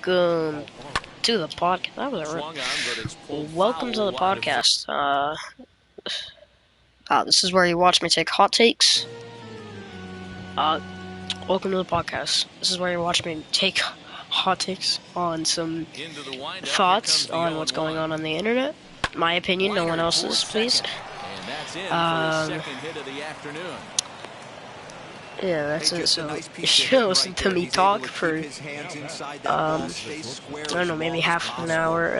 welcome to the podcast. That was welcome to the podcast. This is where you watch me take hot takes. Welcome to the podcast. This is where you watch me take hot takes on some thoughts on what's going on the internet. My opinion, no one else's, please. Yeah, that's it. So you should listen to me talk for I don't know, maybe half an hour.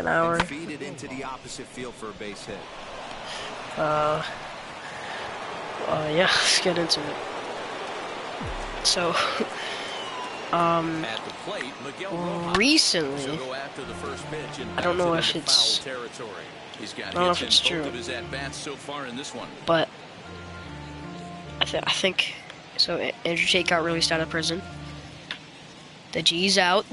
Yeah, let's get into it. So recently, I don't know if it's true, but I think so. Andrew Tate got released out of prison. The G's out.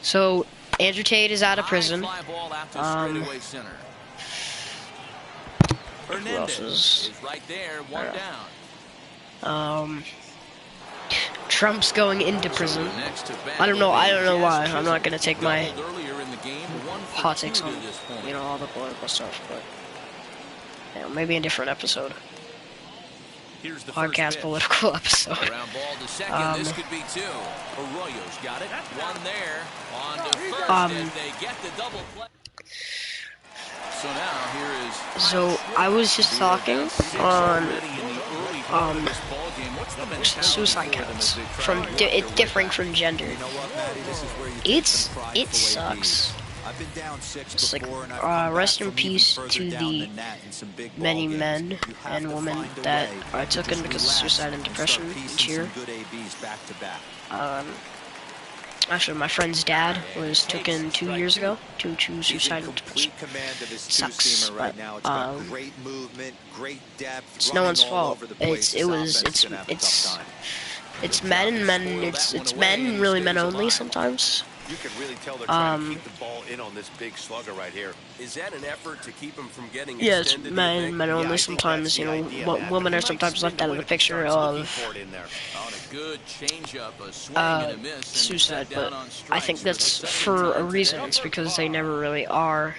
So Andrew Tate is out of prison. Who else is right there? One down. Trump's going into prison. I don't know why. I'm not gonna take my hot takes on, all the political stuff, but maybe a different episode. Podcast political episode. This could be two. Arroyo's got it. One there. On to first, and they get the double play. So I was just talking on suicide counts from differing from gender. It sucks. It's like rest in peace to the many men and women that are taken because of suicide and depression each year. Actually, my friend's dad was taken 2 years ago due to suicide and depression. Sucks, but it's no one's fault. It's men. It's men, really men only sometimes. You can really tell they're trying to keep the ball in on this big slugger right here. Is that an effort to keep him from getting yes, men only sometimes, women are sometimes left out of the picture of suicide, but I think that's for a reason. It's because they never really are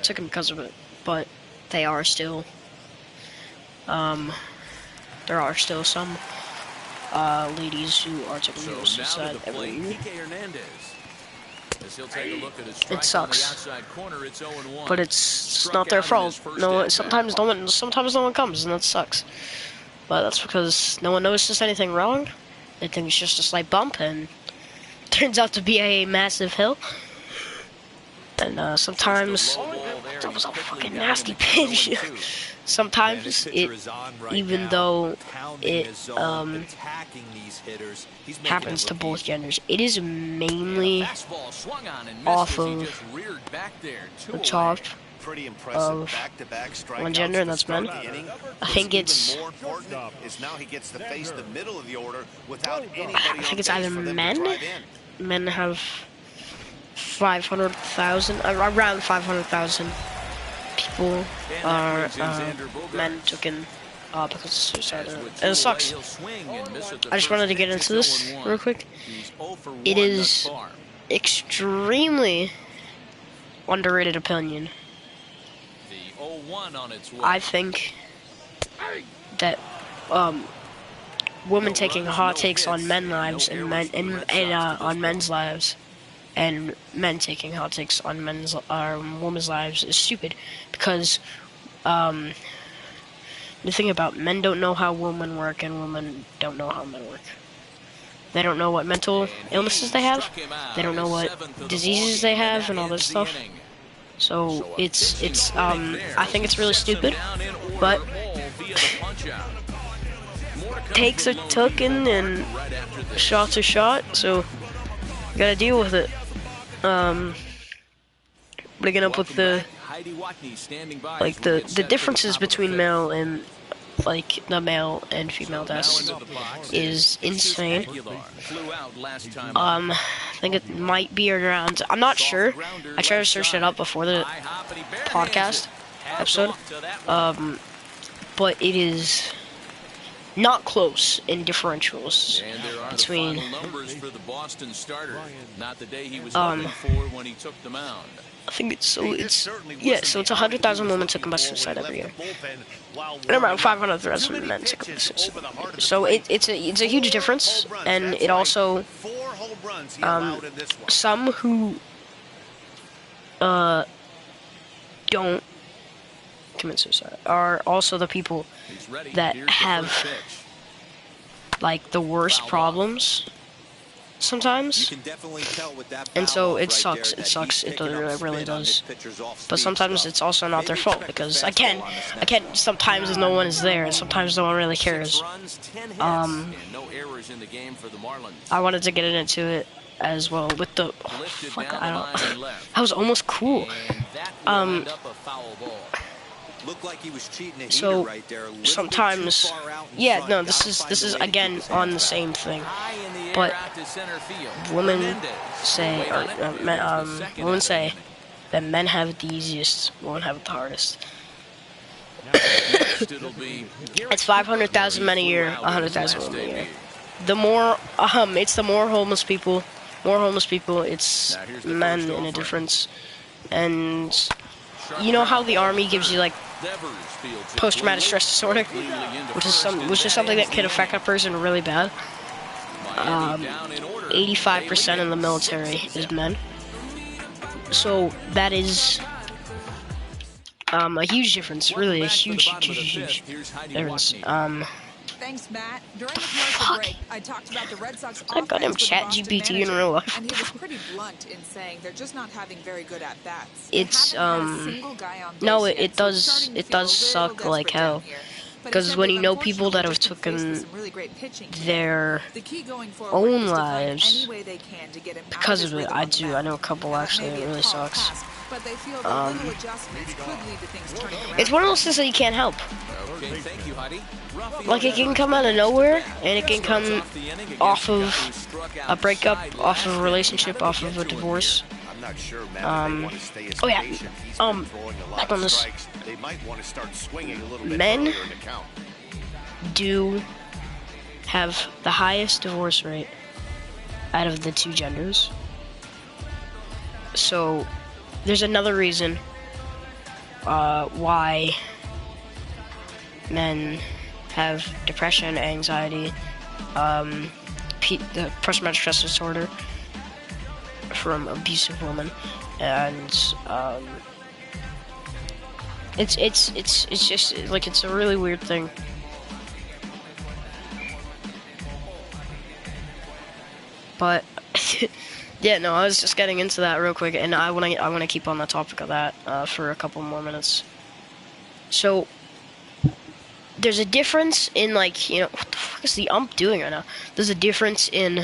taken because of it, but they are still, there are still some ladies who are taking suicide every year. It sucks, but it's not their fault. Sometimes no one comes, and that sucks. But that's because no one notices anything wrong. They think it's just a slight bump, and it turns out to be a massive hill. And sometimes that was a fucking nasty pitch. Sometimes even though it happens to both genders, it is mainly off of the top of one gender, and that's men. I think it's either men. Men have 500,000, around 500,000 people are men taken because of suicide, and it sucks. I just wanted to get into this real quick. It is extremely underrated opinion. I think that women taking hot takes on men's lives and on men's lives, and men taking hot takes on women's lives is stupid, because the thing about men don't know how women work, and women don't know how men work. They don't know what mental illnesses they have. They don't know what diseases they have and all this stuff. So it's I think it's really stupid, but takes are taken and shots are shot, so you gotta deal with it. Bringing up with the differences between male and the male and female deaths is insane. I think it might be around, I'm not sure. I tried to search it up before the podcast episode. But it is not close in differentials And there are between. the final numbers for the Boston starter. Not the day he was Um, hoping for when he took the mound. I think it's so it's 100,000 women took combustion suicide every year, and around 500,000 men took combustion suicide. So it's a huge difference, and it also some who don't commit suicide are also the people that have like the worst problems sometimes, and so it sucks. It sucks. It really does. But sometimes it's also not their fault because again, sometimes no one is there, and sometimes no one really cares. I wanted to get into it as well with the that was almost cool. So sometimes, yeah, no, this is again on the same thing, but women say that men have it the easiest, women have it the hardest. It's 500,000 men a year, 100,000 women a year. The more, it's the more homeless people. It's men in a difference, and you know how the army gives you like post-traumatic stress disorder, which is something that can affect a person really bad. 85% in the military is men, so that is a huge difference. Really, a huge difference. Thanks, Matt. During the commercial break, I talked about the Red Sox offense goddamn with the chat Boston GPT in manager, real life. and he was pretty blunt in saying they're just not having very good at bats. It's no, it does suck like hell. Because when you know people that have taken their own lives because of it, I know a couple actually. It really sucks. It's one of those things that you can't help. Like it can come out of nowhere, and it can come off of a breakup, off of a relationship, off of a divorce. Oh yeah. Back on this. Men do have the highest divorce rate out of the two genders. So there's another reason why men have depression, anxiety, the post-traumatic stress disorder from abusive women, and it's just like it's a really weird thing. But yeah, no, I was just getting into that real quick, and I want to keep on the topic of that for a couple more minutes. So there's a difference in, like, you know, what the fuck is the ump doing right now? There's a difference in,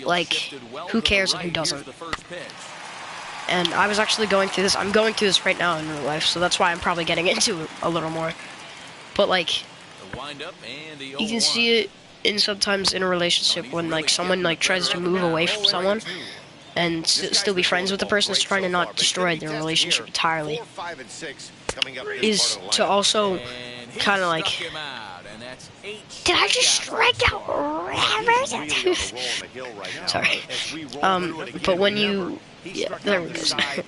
like, who cares and who doesn't. And I was actually going through this. I'm going through this right now in real life, so that's why I'm probably getting into it a little more. But, like, you can see it sometimes in a relationship when, like, someone, like, tries to move away from someone and still be friends with the person that's trying to not destroy their relationship entirely, is to also kind of like, did I just strike out Rabbit? Sorry. But when you, yeah, there we go.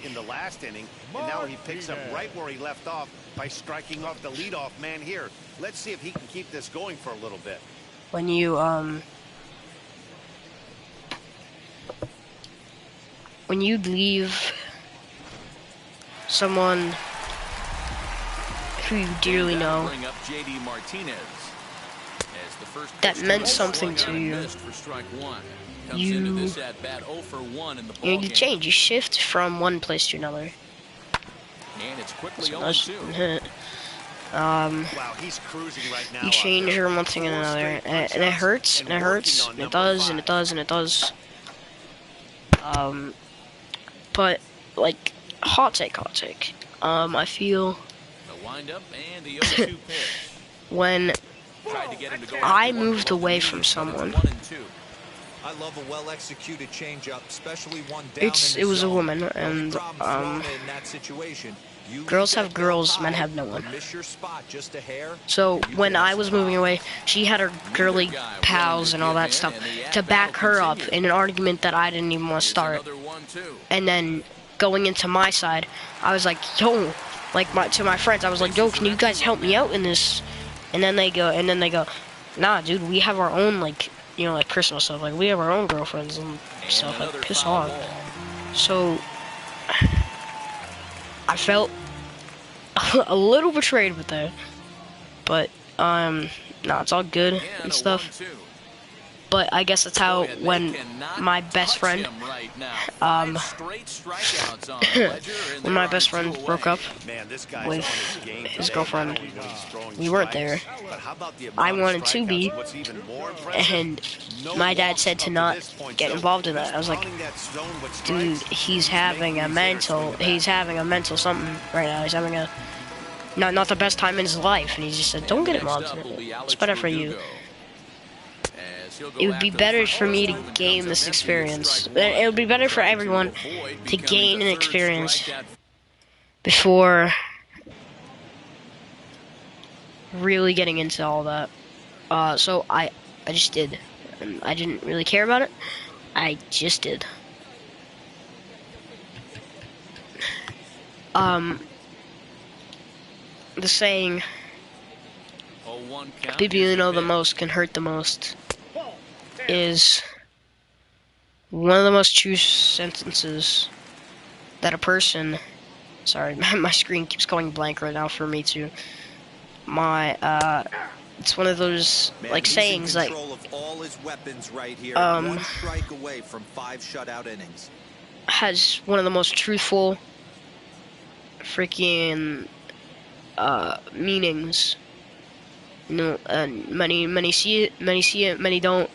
In the last inning, and now he picks up right where he left off by striking off the leadoff man here. Let's see if he can keep this going for a little bit. When you leave someone who you dearly know that meant something to you, you change, you shift from one place to another. You change from one thing to another, and it hurts, and it hurts, and it does, and it does, and it does. But, like, hot take. I feel when I moved away from someone, I love a well-executed changeup, especially one down it was a woman, and in that situation. Girls have girls, men have no one. Miss your spot just a hair. So when I was moving away, she had her girly pals and all that stuff to back her up in an argument that I didn't even want to start. And then going into my side, I was like, yo, like to my friends, I was like, yo, can you guys help me out in this? And then they go, nah, dude, we have our own, like, you know, like personal stuff. Like, we have our own girlfriends and stuff. Like, piss off. So I felt a little betrayed with that, but nah, it's all good and stuff. But I guess that's how when my best friend, when my best friend broke up with his girlfriend, we weren't there. I wanted to be, and my dad said to not get involved in that. I was like, dude, he's having a mental something right now. He's having a not the best time in his life, and he just said, don't get involved in it. It's better for you. It would be better for me to gain this experience. It would be better for everyone to gain an experience before really getting into all that. So I just did. And I didn't really care about it. I just did. The saying, people you know the most can hurt the most, is one of the most true sentences that a person, sorry, my screen keeps going blank right now for me too. It's one of those like sayings like, One strike away from 5 shutout innings. has one of the most truthful freaking meanings. You know, and many see it, many don't.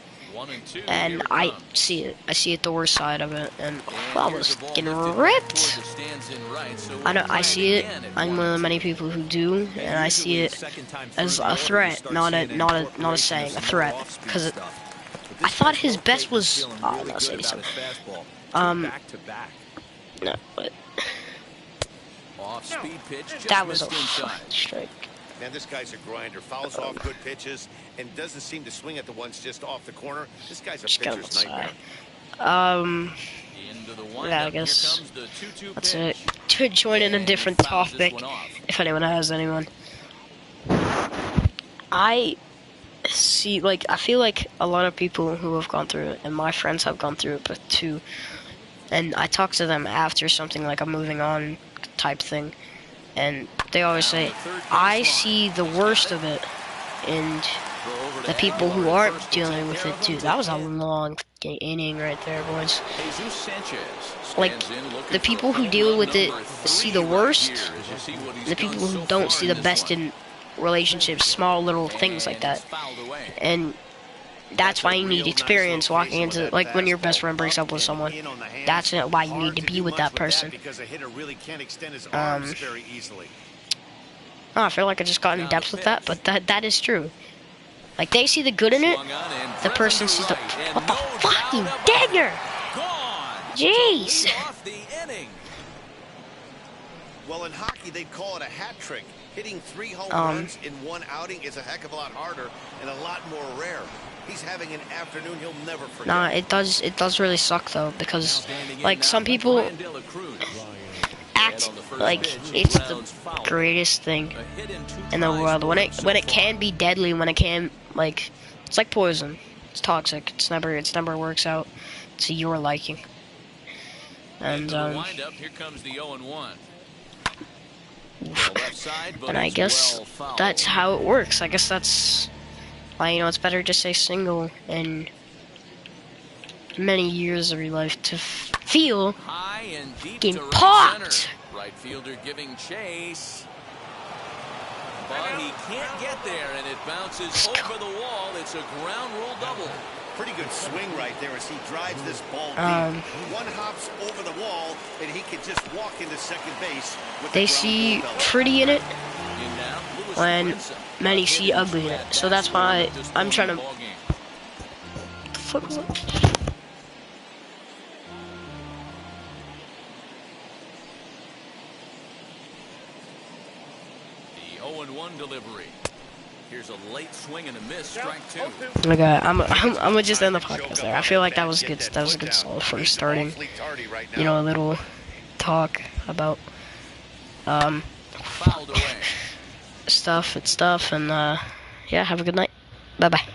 And I see it. I see it the worst side of it, and I was getting ripped. I know. I see it. I'm one of the many people who do, and I see it as a threat, not a saying, a threat. Because I thought his best was. Oh, I'm not saying something. No, but that was a fucking strike. Man, this guy's a grinder. Fouls off good pitches and doesn't seem to swing at the ones just off the corner. This guy's a pitcher's nightmare. Yeah, I guess that's it. To join in a different topic, if anyone has anyone. I see, like, I feel like a lot of people who have gone through it, and my friends have gone through it, but too, and I talk to them after something like a moving on type thing. And they always say, I see the worst of it in the people who aren't dealing with it too. That was a long inning right there, boys. Like, the people who deal with it see the worst, and the people who don't see the best in relationships, small little things like that. And that's why you need experience walking into, like, when your best friend breaks up with someone. That's why you need to be with that person. I feel like I just got in depth with that, but that is true. Like, they see the good in it, the person sees the... What the fucking dagger? Jeez! Well, in hockey, they'd call it a hat trick. Hitting 3 home runs in one outing is a heck of a lot harder and a lot more rare. He's having an afternoon he'll never forget. Nah, it does really suck though, because like some people act like it's the greatest thing in the world when it can be deadly, when it can, like, it's like poison. It's toxic. It never works out to your liking. And here comes the 0-1. And I guess that's how it works. I guess that's why, you know, it's better to stay single and many years of your life to feel getting popped. Right fielder giving chase, but he can't get there, and it bounces over the wall. It's a ground rule double. Pretty good swing right there as he drives this ball deep. One hops over the wall, and he can just walk into second base. They see pretty in it when many see ugly in it. So that's why I'm trying to... What the fuck was that? 1 delivery. Here's a late swing and a miss, strike 2. Okay, I'm gonna just end the podcast there. I feel like that was good. That was a good solid for starting. You know, a little talk about Fouled away. stuff and yeah. Have a good night. Bye bye.